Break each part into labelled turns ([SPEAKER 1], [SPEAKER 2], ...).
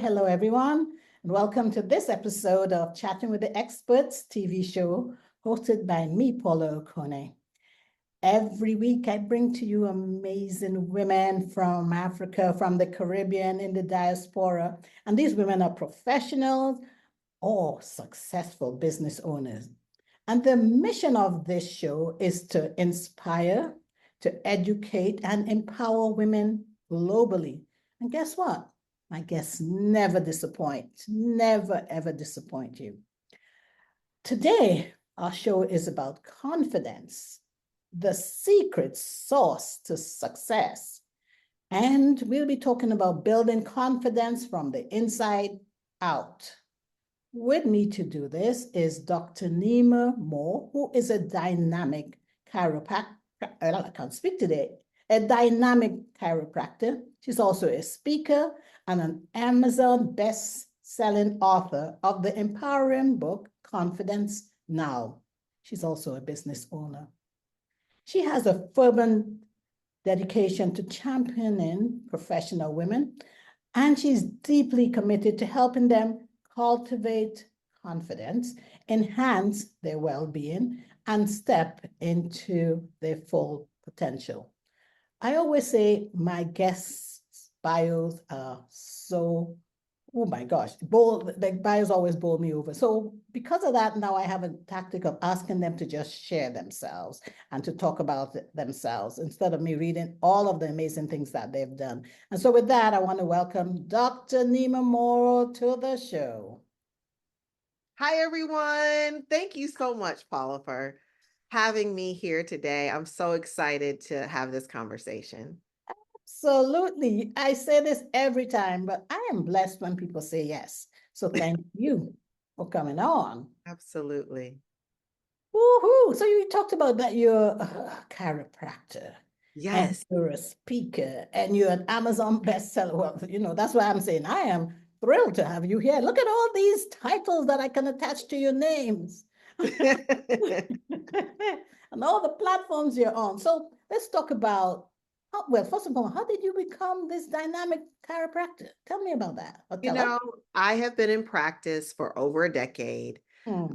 [SPEAKER 1] Hello, everyone, and welcome to this episode of Chatting with the Experts TV show hosted by me, Paula Okone. Every week, I bring to you amazing women from Africa, from the Caribbean, in the diaspora. And these women are professionals or successful business owners. And the mission of this show is to inspire, to educate, and empower women globally. And guess what? My guests never disappoint, never, ever disappoint you. Today, our show is about confidence, the secret sauce to success. And we'll be talking about building confidence from the inside out. With me to do this is Dr. Nima Moore, who is a dynamic chiropractor. I can't speak today. A dynamic chiropractor. She's also a speaker and an Amazon best-selling author of the empowering book, Confidence Now. She's also a business owner. She has a fervent dedication to championing professional women, and she's deeply committed to helping them cultivate confidence, enhance their well-being, and step into their full potential. I always say my guests' bios are so, oh my gosh, bold, the bios always bowl me over. So because of that, now I have a tactic of asking them to just share themselves and to talk about themselves instead of me reading all of the amazing things that they've done. And so with that, I want to welcome Dr. Nima Moore to the show.
[SPEAKER 2] Hi, everyone. Thank you so much, Paula, for having me here today. I'm so excited to have this conversation.
[SPEAKER 1] Absolutely. I say this every time, but I am blessed when people say yes. So thank you for coming on.
[SPEAKER 2] Absolutely.
[SPEAKER 1] Woohoo! So you talked about that you're a chiropractor and
[SPEAKER 2] Yes.
[SPEAKER 1] you're a speaker and you're an Amazon bestseller. Well, that's why I'm saying I am thrilled to have you here. Look at all these titles that I can attach to your names and all the platforms you're on. So let's talk about, well, first of all, how did you become this dynamic chiropractor? Tell me about that. Or
[SPEAKER 2] You
[SPEAKER 1] tell us.
[SPEAKER 2] know, I have been in practice for over a decade,
[SPEAKER 1] Hmm.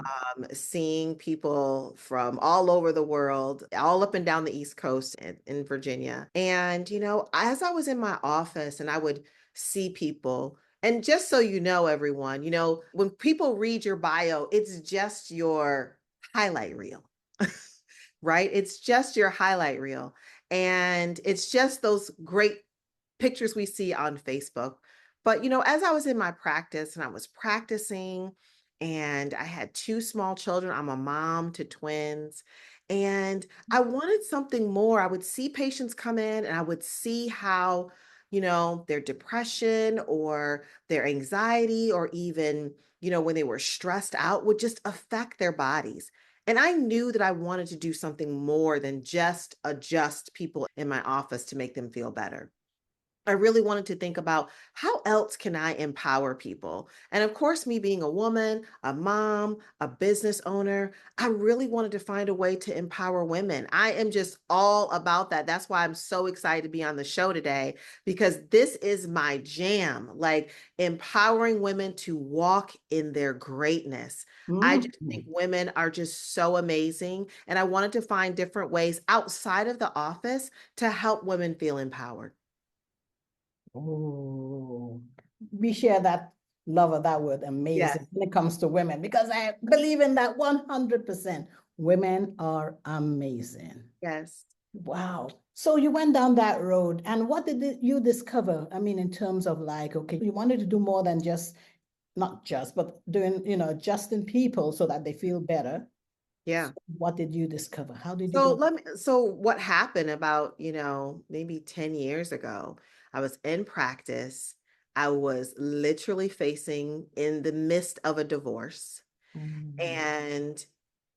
[SPEAKER 2] seeing people from all over the world, all up and down the East Coast in Virginia. And, as I was in my office and I would see people, and just so you know, everyone, when people read your bio, it's just your highlight reel, right? It's just your highlight reel. And it's just those great pictures we see on Facebook. But, as I was in my practice and I was practicing, and I had two small children, I'm a mom to twins, and I wanted something more. I would see patients come in and I would see how, their depression or their anxiety or even, when they were stressed out would just affect their bodies. And I knew that I wanted to do something more than just adjust people in my office to make them feel better. I really wanted to think about how else can I empower people? And of course, me being a woman, a mom, a business owner, I really wanted to find a way to empower women. I am just all about that. That's why I'm so excited to be on the show today, because this is my jam, like empowering women to walk in their greatness. I just think
[SPEAKER 1] Mhm.
[SPEAKER 2] women are just so amazing. And I wanted to find different ways outside of the office to help women feel empowered.
[SPEAKER 1] Oh, we share that love of that word
[SPEAKER 2] Yes.
[SPEAKER 1] amazing when it comes to women because I believe in that 100%. Women are amazing.
[SPEAKER 2] Yes.
[SPEAKER 1] Wow. So you went down that road, and what did you discover? I mean, in terms of like, okay, you wanted to do more than just, not just, but doing, adjusting people so that they feel better.
[SPEAKER 2] Yeah.
[SPEAKER 1] So what did you discover? How did you
[SPEAKER 2] So
[SPEAKER 1] go?
[SPEAKER 2] so what happened about, maybe 10 years ago, I was in practice. I was literally facing in the midst of a divorce
[SPEAKER 1] Mm-hmm.
[SPEAKER 2] and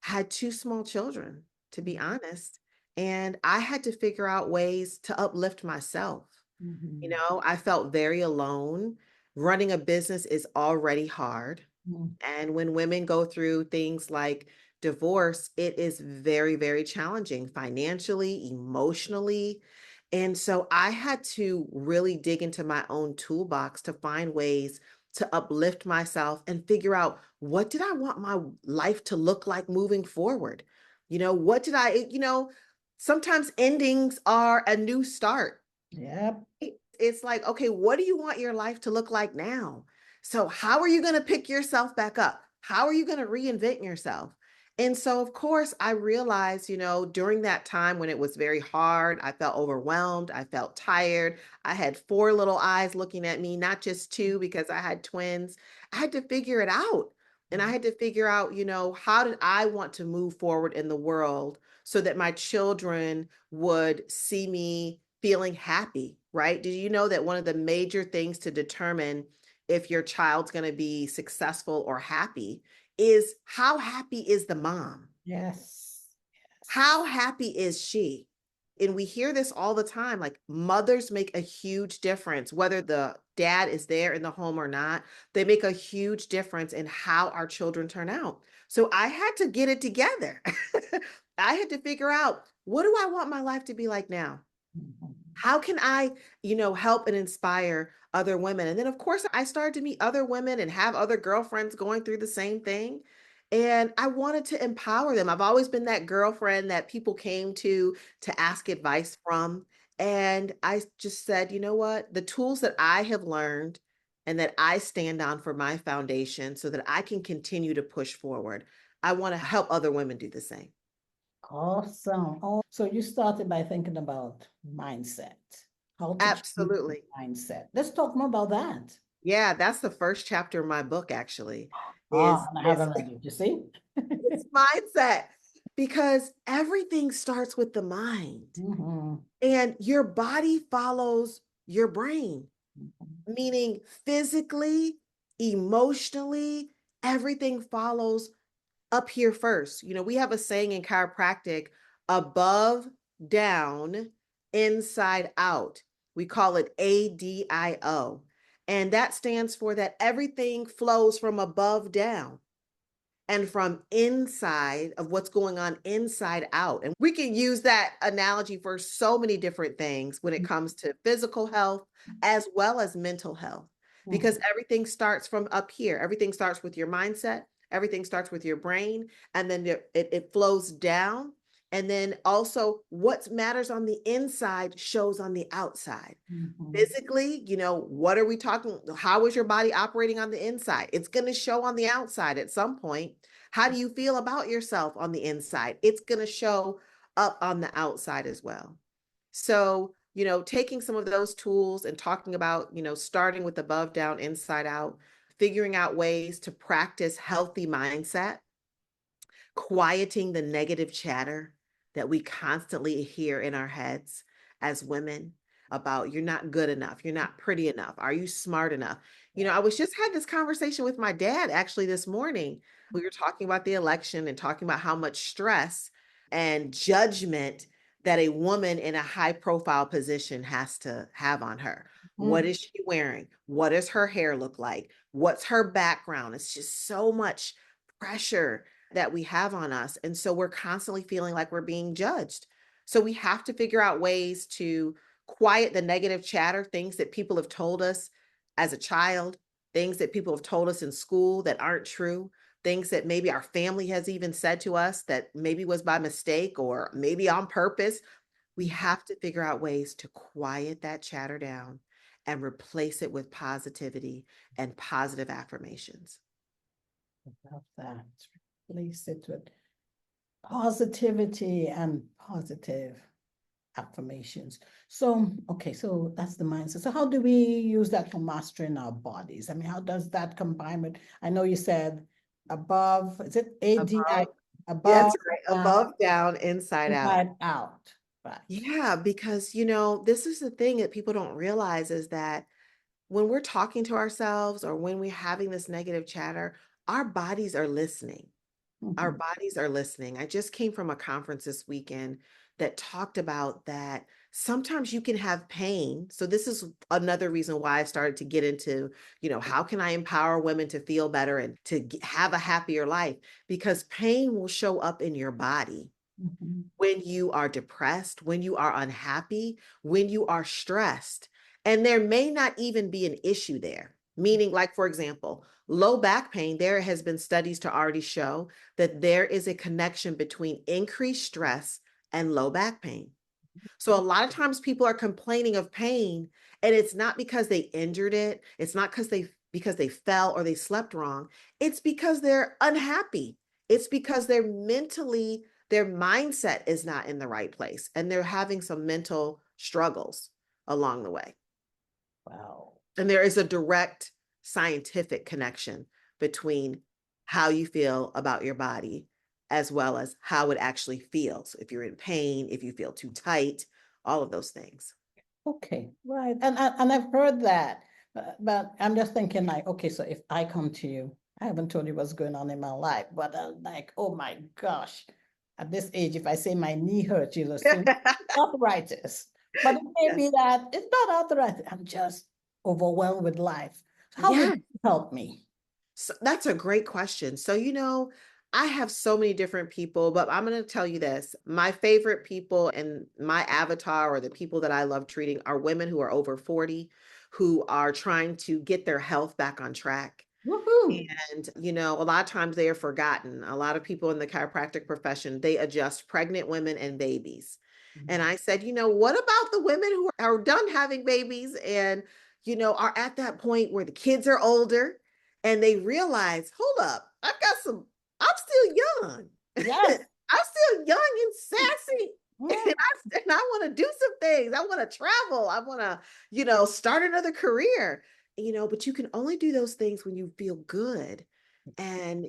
[SPEAKER 2] had two small children, to be honest. And I had to figure out ways to uplift myself. I felt very alone. Running a business is already hard. And when women go through things like divorce, it is very, very challenging financially, emotionally. And so I had to really dig into my own toolbox to find ways to uplift myself and figure out, what did I want my life to look like moving forward? What did sometimes endings are a new start.
[SPEAKER 1] Yep.
[SPEAKER 2] It's like, okay, what do you want your life to look like now? So how are you going to pick yourself back up? How are you going to reinvent yourself? And so, of course, I realized, during that time when it was very hard, I felt overwhelmed. I felt tired. I had four little eyes looking at me, not just two, because I had twins. I had to figure it out. And I had to figure out, how did I want to move forward in the world so that my children would see me feeling happy, right? Did you know that one of the major things to determine if your child's going to be successful or happy is, how happy is the mom?
[SPEAKER 1] Yes.
[SPEAKER 2] How happy is she? And we hear this all the time, like, mothers make a huge difference, whether the dad is there in the home or not. They make a huge difference in how our children turn out. So I had to get it together. I had to figure out, what do I want my life to be like now?
[SPEAKER 1] Mhm.
[SPEAKER 2] How can I, help and inspire other women? And then, of course, I started to meet other women and have other girlfriends going through the same thing. And I wanted to empower them. I've always been that girlfriend that people came to ask advice from. And I just said, you know what? The tools that I have learned and that I stand on for my foundation so that I can continue to push forward, I want to help other women do the same.
[SPEAKER 1] Awesome. Oh, so you started by thinking about mindset, how to change
[SPEAKER 2] Absolutely.
[SPEAKER 1] mindset. Let's talk more about that.
[SPEAKER 2] Yeah, that's the first chapter of my book, actually,
[SPEAKER 1] Ah,
[SPEAKER 2] is
[SPEAKER 1] and I
[SPEAKER 2] is
[SPEAKER 1] haven't read it, you see?
[SPEAKER 2] it's mindset, because everything starts with the mind,
[SPEAKER 1] Mhm.
[SPEAKER 2] and your body follows your brain, meaning physically, emotionally, everything follows up here first. We have a saying in chiropractic: above, down, inside out. We call it ADIO. And that stands for that everything flows from above down and from inside of what's going on inside out. And we can use that analogy for so many different things when it comes to physical health as well as mental health, because
[SPEAKER 1] Mhm.
[SPEAKER 2] everything starts from up here. Everything starts with your mindset, everything starts with your brain, and then it flows down. And then also, what matters on the inside shows on the outside.
[SPEAKER 1] Mhm.
[SPEAKER 2] Physically, what are we talking? How is your body operating on the inside? It's going to show on the outside at some point. How do you feel about yourself on the inside? It's going to show up on the outside as well. So, taking some of those tools and talking about, starting with above, down, inside out, figuring out ways to practice healthy mindset, quieting the negative chatter that we constantly hear in our heads as women about, you're not good enough, you're not pretty enough, are you smart enough? I was just had this conversation with my dad actually this morning. We were talking about the election and talking about how much stress and judgment that a woman in a high profile position has to have on her. What
[SPEAKER 1] Mhm.
[SPEAKER 2] is she wearing? What does her hair look like? What's her background? It's just so much pressure that we have on us. And so we're constantly feeling like we're being judged. So we have to figure out ways to quiet the negative chatter, things that people have told us as a child, things that people have told us in school that aren't true, things that maybe our family has even said to us that maybe was by mistake or maybe on purpose. We have to figure out ways to quiet that chatter down and replace it with positivity and positive affirmations.
[SPEAKER 1] Love that. Replace it with positivity and positive affirmations. So, okay, so that's the mindset. So how do we use that for mastering our bodies? I mean, how does that combine with, I know you said above, is it ADI,
[SPEAKER 2] Above,
[SPEAKER 1] above,
[SPEAKER 2] that's right,
[SPEAKER 1] down,
[SPEAKER 2] above, down, inside out.
[SPEAKER 1] inside, out, right?
[SPEAKER 2] Yeah, because this is the thing that people don't realize is that when we're talking to ourselves or when we're having this negative chatter, our bodies are listening. Our
[SPEAKER 1] Mhm.
[SPEAKER 2] bodies are listening. I just came from a conference this weekend that talked about that sometimes you can have pain. So this is another reason why I started to get into, how can I empower women to feel better and to have a happier life? Because pain will show up in your body
[SPEAKER 1] Mhm.
[SPEAKER 2] when you are depressed, when you are unhappy, when you are stressed. And there may not even be an issue there. Meaning, like, for example, low back pain, there has been studies to already show that there is a connection between increased stress and low back pain. So a lot of times people are complaining of pain, and it's not because they injured it. It's not because they fell or they slept wrong. It's because they're unhappy. It's because their mindset is not in the right place and they're having some mental struggles along the way.
[SPEAKER 1] Wow.
[SPEAKER 2] And there is a direct scientific connection between how you feel about your body as well as how it actually feels. If you're in pain, if you feel too tight, all of those things.
[SPEAKER 1] Okay, right. And I've heard that, but I'm just thinking like, okay, so if I come to you, I haven't told you what's going on in my life, but like, oh my gosh, at this age, if I say my knee hurts, you'll assume arthritis. But it may be
[SPEAKER 2] Yes.
[SPEAKER 1] that it's not arthritis. I'm just overwhelmed with life. So how would
[SPEAKER 2] Yeah.
[SPEAKER 1] you help me?
[SPEAKER 2] So that's a great question. So, I have so many different people, but I'm going to tell you this. My favorite people and my avatar, or the people that I love treating, are women who are over 40, who are trying to get their health back on track.
[SPEAKER 1] Woohoo!
[SPEAKER 2] And, a lot of times they are forgotten. A lot of people in the chiropractic profession, they adjust pregnant women and babies. And I said, what about the women who are done having babies and, are at that point where the kids are older and they realize, hold up, I'm still young.
[SPEAKER 1] Yes.
[SPEAKER 2] I'm still young and sassy.
[SPEAKER 1] Mm.
[SPEAKER 2] And I want to do some things. I want to travel. I want to, start another career, but you can only do those things when you feel good. And,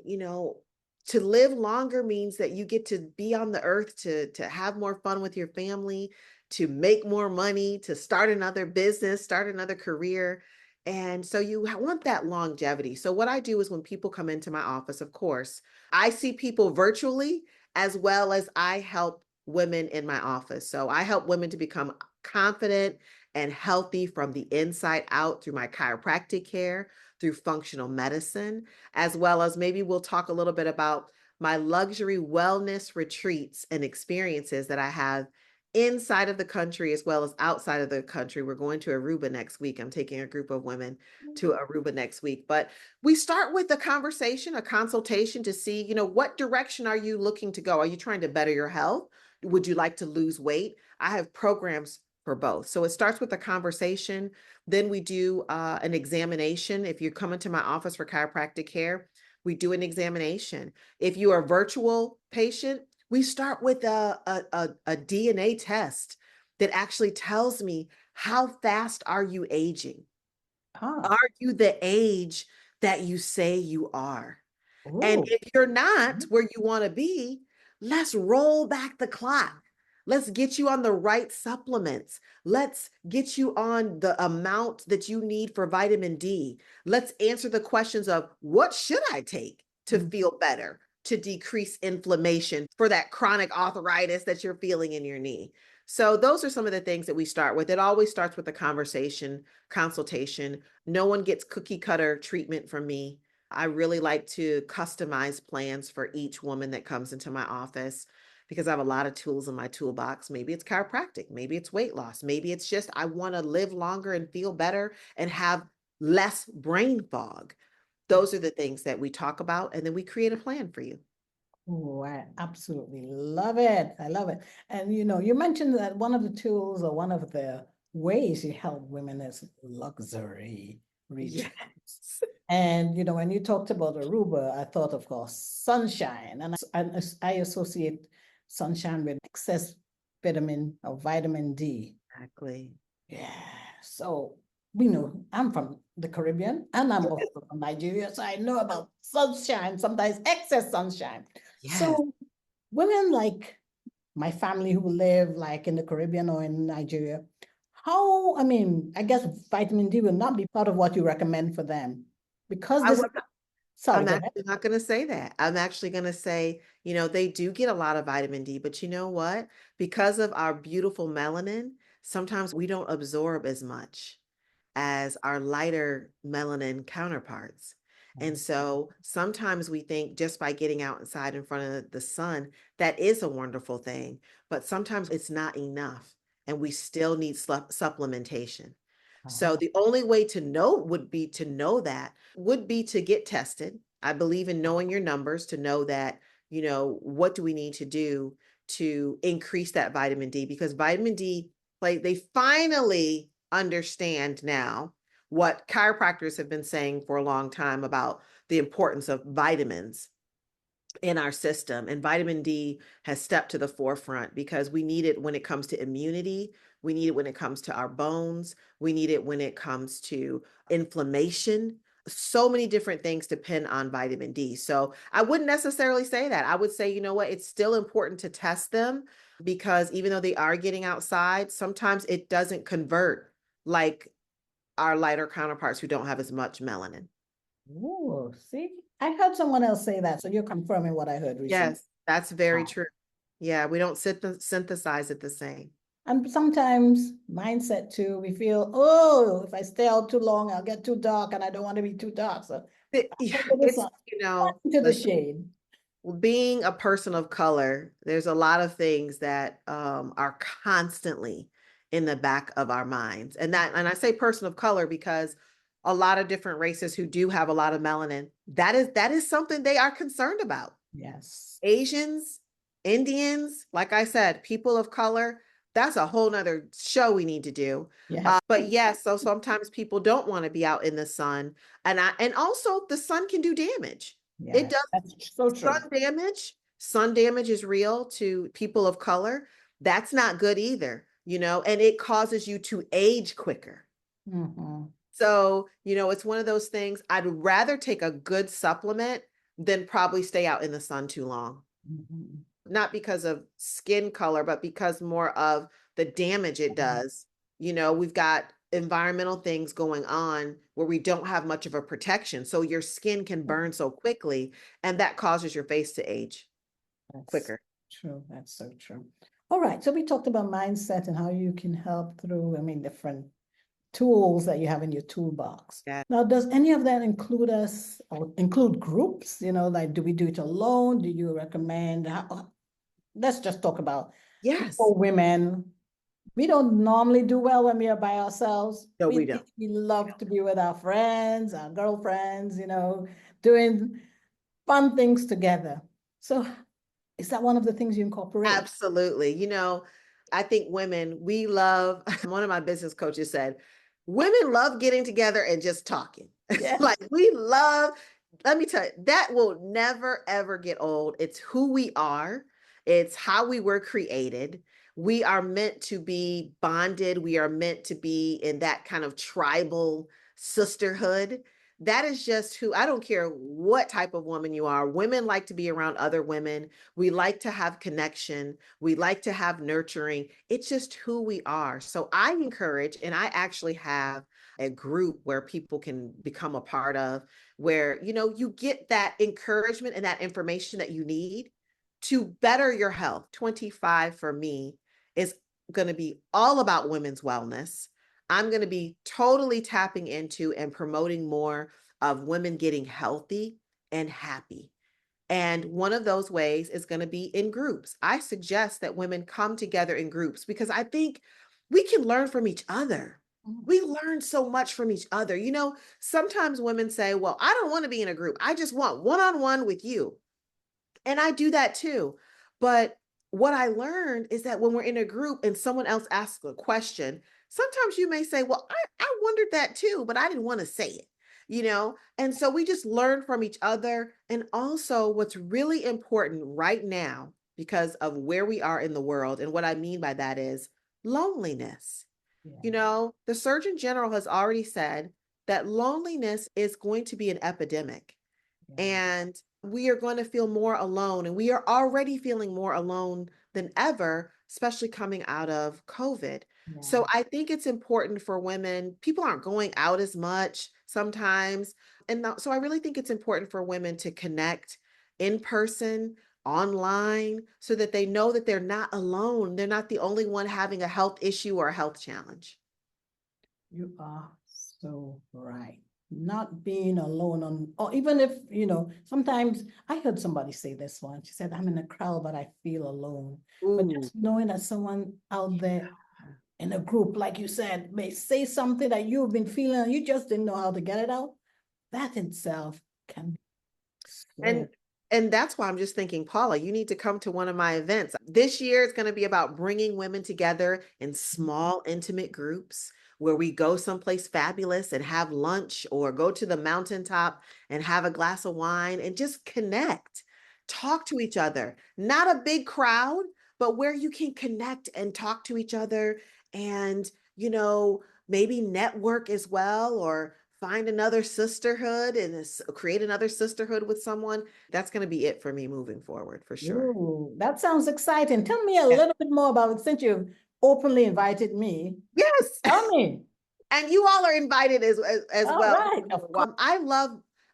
[SPEAKER 2] to live longer means that you get to be on the earth to have more fun with your family, to make more money, to start another business, start another career. And so you want that longevity. So what I do is when people come into my office, of course, I see people virtually as well as I help women in my office. So I help women to become confident and healthy from the inside out through my chiropractic care, through functional medicine, as well as maybe we'll talk a little bit about my luxury wellness retreats and experiences that I have inside of the country as well as outside of the country. We're going to Aruba next week. I'm taking a group of women to Aruba next week. But we start with a conversation, a consultation to see, what direction are you looking to go? Are you trying to better your health? Would you like to lose weight? I have programs for both. So it starts with a conversation. Then we do an examination. If you come into my office for chiropractic care, we do an examination. If you are a virtual patient, we start with a DNA test that actually tells me how fast are you aging?
[SPEAKER 1] Ah.
[SPEAKER 2] Are you the age that you say you are? And
[SPEAKER 1] Oh.
[SPEAKER 2] if you're not where you want to be, let's roll back the clock. Let's get you on the right supplements. Let's get you on the amount that you need for vitamin D. Let's answer the questions of what should I take to
[SPEAKER 1] Mm.
[SPEAKER 2] feel better, to decrease inflammation for that chronic arthritis that you're feeling in your knee. So those are some of the things that we start with. It always starts with a conversation, consultation. No one gets cookie cutter treatment from me. I really like to customize plans for each woman that comes into my office because I have a lot of tools in my toolbox. Maybe it's chiropractic, maybe it's weight loss, maybe it's just I want to live longer and feel better and have less brain fog. Those are the things that we talk about, and then we create a plan for you.
[SPEAKER 1] Oh, I absolutely love it. I love it. And you mentioned that one of the tools or one of the ways you help women is luxury retreat.
[SPEAKER 2] Yes.
[SPEAKER 1] And when you talked about Aruba, I thought, of course, sunshine. And I associate sunshine with excess vitamin or vitamin D.
[SPEAKER 2] Exactly.
[SPEAKER 1] Yeah. So I'm from the Caribbean and I'm also from Nigeria. So I know about sunshine, sometimes excess sunshine.
[SPEAKER 2] Yes.
[SPEAKER 1] So women like my family who live like in the Caribbean or in Nigeria, I guess vitamin D will not be part of what you recommend for them because
[SPEAKER 2] I
[SPEAKER 1] this,
[SPEAKER 2] would
[SPEAKER 1] sorry,
[SPEAKER 2] I'm
[SPEAKER 1] go ahead.
[SPEAKER 2] actually not going to say that. I'm actually going to say, they do get a lot of vitamin D, but you know what? Because of our beautiful melanin, sometimes we don't absorb as much as our lighter melanin counterparts. And so sometimes we think just by getting outside in front of the sun, that is a wonderful thing, but sometimes it's not enough and we still need supplementation. So
[SPEAKER 1] Uh-huh.
[SPEAKER 2] the only way to know would be to get tested. I believe in knowing your numbers to know that, what do we need to do to increase that vitamin D, because vitamin D, like, they finally understand now what chiropractors have been saying for a long time about the importance of vitamins in our system. And vitamin D has stepped to the forefront because we need it when it comes to immunity. We need it when it comes to our bones. We need it when it comes to inflammation. So many different things depend on vitamin D. So I wouldn't necessarily say that. I would say, you know what, it's still important to test them, because even though they are getting outside, sometimes it doesn't convert like our lighter counterparts who don't have as much melanin.
[SPEAKER 1] Oh, see, I heard someone else say that, so you're confirming what I heard recently.
[SPEAKER 2] Yes, that's very
[SPEAKER 1] Wow.
[SPEAKER 2] true. Yeah, we don't synthesize it the same.
[SPEAKER 1] And sometimes mindset too, we feel, oh, if I stay out too long, I'll get too dark and I don't want to be too dark. So
[SPEAKER 2] Yeah,
[SPEAKER 1] into the
[SPEAKER 2] it's,
[SPEAKER 1] sun, into the
[SPEAKER 2] listen,
[SPEAKER 1] shade.
[SPEAKER 2] being a person of color, there's a lot of things that are constantly in the back of our minds. And I say person of color because a lot of different races who do have a lot of melanin, that is something they are concerned about.
[SPEAKER 1] Yes.
[SPEAKER 2] Asians, Indians, like I said, people of color, that's a whole nother show we need to do.
[SPEAKER 1] Yes.
[SPEAKER 2] But yes, so sometimes people don't want to be out in the sun. And also the sun can do damage. It
[SPEAKER 1] Yes.
[SPEAKER 2] does.
[SPEAKER 1] That's so true.
[SPEAKER 2] Sun damage is real to people of color. That's not good either, and it causes you to age quicker.
[SPEAKER 1] Mhm.
[SPEAKER 2] So, it's one of those things. I'd rather take a good supplement than probably stay out in the sun too long.
[SPEAKER 1] Mhm.
[SPEAKER 2] Not because of skin color, but because more of the damage it does. We've got environmental things going on where we don't have much of a protection. So your skin can burn so quickly, and that causes your face to age
[SPEAKER 1] That's
[SPEAKER 2] quicker.
[SPEAKER 1] true. That's so true. All right. So we talked about mindset and how you can help through, different tools that you have in your toolbox.
[SPEAKER 2] Yeah.
[SPEAKER 1] Now, does any of that include us or include groups? Like, do we do it alone? Do you recommend? Let's just talk about
[SPEAKER 2] Yes.
[SPEAKER 1] for women. We don't normally do well when we are by ourselves.
[SPEAKER 2] No,
[SPEAKER 1] We
[SPEAKER 2] we don't.
[SPEAKER 1] we love to be with our friends, our girlfriends, doing fun things together. So is that one of the things you incorporate?
[SPEAKER 2] Absolutely. I think women, we love, one of my business coaches said, women love getting together and just talking.
[SPEAKER 1] Yes.
[SPEAKER 2] Like, we love, let me tell you, that will never, ever get old. It's who we are, it's how we were created. We are meant to be bonded. We are meant to be in that kind of tribal sisterhood. That is just who, I don't care what type of woman you are. Women like to be around other women. We like to have connection. We like to have nurturing. It's just who we are. So I encourage, and I actually have a group where people can become a part of, where, you get that encouragement and that information that you need to better your health. 25 for me is going to be all about women's wellness. I'm going to be totally tapping into and promoting more of women getting healthy and happy. And one of those ways is going to be in groups. I suggest that women come together in groups because I think we can learn from each other. We learn so much from each other. Sometimes women say, well, I don't want to be in a group. I just want one-on-one with you. And I do that too. But what I learned is that when we're in a group and someone else asks a question, sometimes you may say, well, I wondered that too, but I didn't want to say it. And so we just learn from each other. And also, what's really important right now, because of where we are in the world, and what I mean by that is loneliness. The Surgeon General has already said that loneliness is going to be an epidemic.
[SPEAKER 1] Yeah.
[SPEAKER 2] And we are going to feel more alone. And we are already feeling more alone than ever, especially coming out of COVID.
[SPEAKER 1] Yeah.
[SPEAKER 2] So I think it's important for women. People aren't going out as much sometimes. So I really think it's important for women to connect in person, online, so that they know that they're not alone. They're not the only one having a health issue or a health challenge.
[SPEAKER 1] You are so right. Not being alone or even if, sometimes I heard somebody say this one. She said, I'm in a crowd, but I feel alone. But
[SPEAKER 2] Ooh,
[SPEAKER 1] just knowing that someone out there in a group, like you said, may say something that you've been feeling and you just didn't know how to get it out, that in itself can be
[SPEAKER 2] And
[SPEAKER 1] so.
[SPEAKER 2] and that's why I'm just thinking, Paula, you need to come to one of my events. This year it's going to be about bringing women together in small, intimate groups where we go someplace fabulous and have lunch or go to the mountaintop and have a glass of wine and just connect, talk to each other. Not a big crowd, but where you can connect and talk to each other and, maybe network as well or find another sisterhood and create another sisterhood with someone. That's going to be it for me moving forward for sure.
[SPEAKER 1] Ooh, that sounds exciting. Tell me a
[SPEAKER 2] Yeah.
[SPEAKER 1] little bit more about it since you've openly invited me.
[SPEAKER 2] Yes.
[SPEAKER 1] Tell me.
[SPEAKER 2] And you all are invited as
[SPEAKER 1] All
[SPEAKER 2] well.
[SPEAKER 1] right, of course.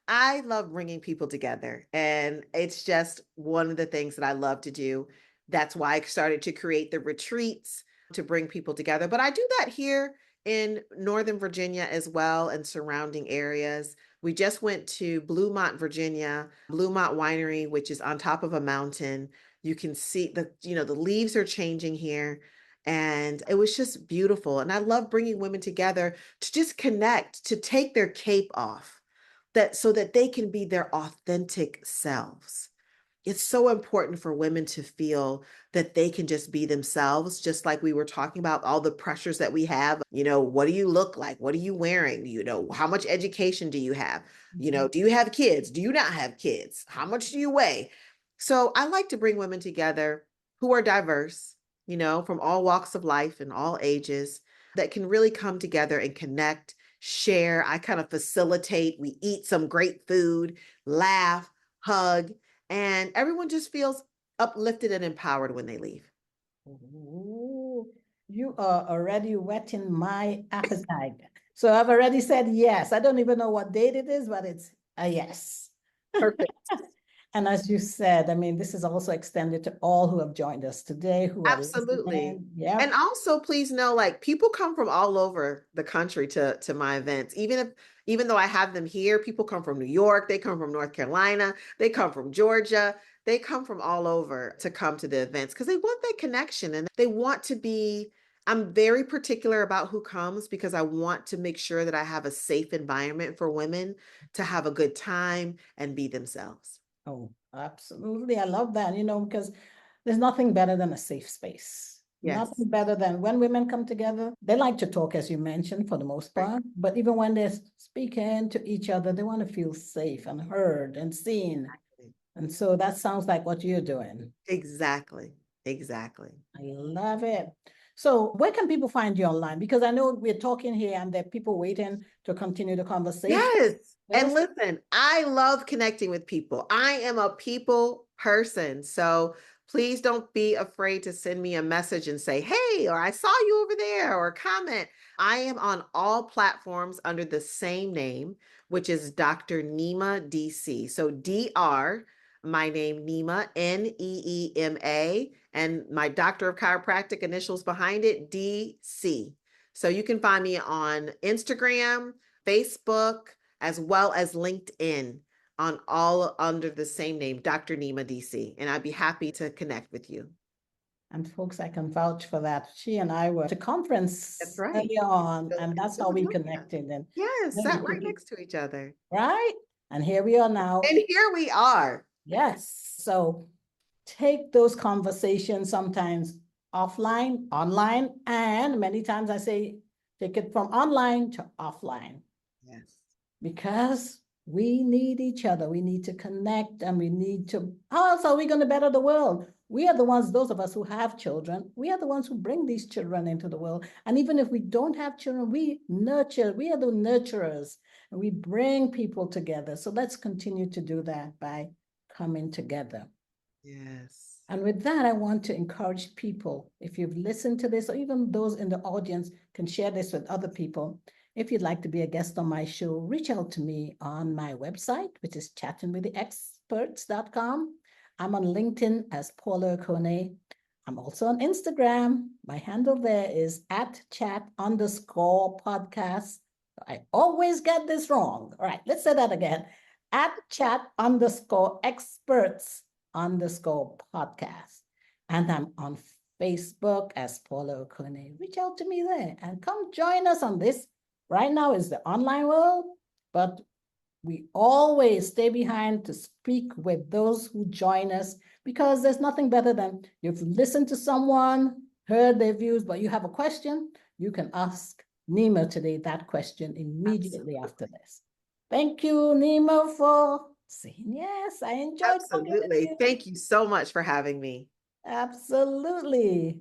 [SPEAKER 2] I love bringing people together, and it's just one of the things that I love to do. That's why I started to create the retreats to bring people together. But I do that here in Northern Virginia as well and surrounding areas. We just went to Bluemont, Virginia, Bluemont Winery, which is on top of a mountain. You can see the leaves are changing here. And it was just beautiful. And I love bringing women together to just connect, to take their cape off, that so that they can be their authentic selves. It's so important for women to feel that they can just be themselves, just like we were talking about all the pressures that we have. What do you look like? What are you wearing? How much education do you have? Do you have kids? Do you not have kids? How much do you weigh? So I like to bring women together who are diverse, from all walks of life and all ages that can really come together and connect, share. I kind of facilitate. We eat some great food, laugh, hug, and everyone just feels uplifted and empowered when they leave.
[SPEAKER 1] Ooh, you are already whetting my appetite. So I've already said yes. I don't even know what date it is, but it's a yes.
[SPEAKER 2] Perfect.
[SPEAKER 1] And as you said, I mean, this is also extended to all who have joined us today, who are
[SPEAKER 2] Absolutely.
[SPEAKER 1] listening. Yeah.
[SPEAKER 2] And also please know, like, people come from all over the country to my events. Even though I have them here, people come from New York, they come from North Carolina, they come from Georgia, they come from all over to come to the events because they want that connection and they want to be. I'm very particular about who comes because I want to make sure that I have a safe environment for women to have a good time and be themselves.
[SPEAKER 1] Oh, absolutely. I love that, because there's nothing better than a safe space.
[SPEAKER 2] Yes.
[SPEAKER 1] Nothing better than when women come together. They like to talk, as you mentioned, for the most
[SPEAKER 2] Right.
[SPEAKER 1] part. But even when they're speaking to each other, they want to feel safe and heard and seen. And so that sounds like what you're doing.
[SPEAKER 2] Exactly. Exactly.
[SPEAKER 1] I love it. So where can people find you online? Because I know we're talking here and there are people waiting to continue the conversation.
[SPEAKER 2] Yes. And
[SPEAKER 1] Yes.
[SPEAKER 2] listen, I love connecting with people. I am a people person. So please don't be afraid to send me a message and say, hey, or I saw you over there, or comment. I am on all platforms under the same name, which is Dr. Neema DC. So DR, my name, Neema, Neema, and my Doctor of Chiropractic initials behind it, DC. So you can find me on Instagram, Facebook, as well as LinkedIn on all under the same name, Dr. Neema DC. And I'd be happy to connect with you.
[SPEAKER 1] And folks, I can vouch for that. She and I were at a
[SPEAKER 2] That's
[SPEAKER 1] conference
[SPEAKER 2] right.
[SPEAKER 1] early on, and that's how we
[SPEAKER 2] Philadelphia.
[SPEAKER 1] connected. And
[SPEAKER 2] Yes,
[SPEAKER 1] then
[SPEAKER 2] sat right next to each other.
[SPEAKER 1] right? And here we are now.
[SPEAKER 2] And here we are.
[SPEAKER 1] Yes. So take those conversations sometimes offline, online, and many times I say take it from online to offline
[SPEAKER 2] Yes.
[SPEAKER 1] because we need each other. We need to connect and we need to, how else are we going to better the world? We are the ones, those of us who have children, we are the ones who bring these children into the world. And even if we don't have children, we nurture, we are the nurturers and we bring people together. So let's continue to do that by coming together.
[SPEAKER 2] Yes.
[SPEAKER 1] And with that, I want to encourage people, if you've listened to this, or even those in the audience can share this with other people. If you'd like to be a guest on my show, reach out to me on my website, which is chattingwiththeexperts.com. I'm on LinkedIn as Paula Okone. I'm also on Instagram. My handle there is @chat_podcast. I always get this wrong. All right, let's say that again. @chat_experts_podcast. And I'm on Facebook as Paula Okone. Reach out to me there and come join us on this. Right now is the online world, but we always stay behind to speak with those who join us, because there's nothing better than you've listened to someone, heard their views, but you have a question, you can ask Nima today that question immediately after this. Thank you, Nima, for saying yes. I enjoyed talking with
[SPEAKER 2] Absolutely.
[SPEAKER 1] you.
[SPEAKER 2] Thank you so much for having me.
[SPEAKER 1] Absolutely.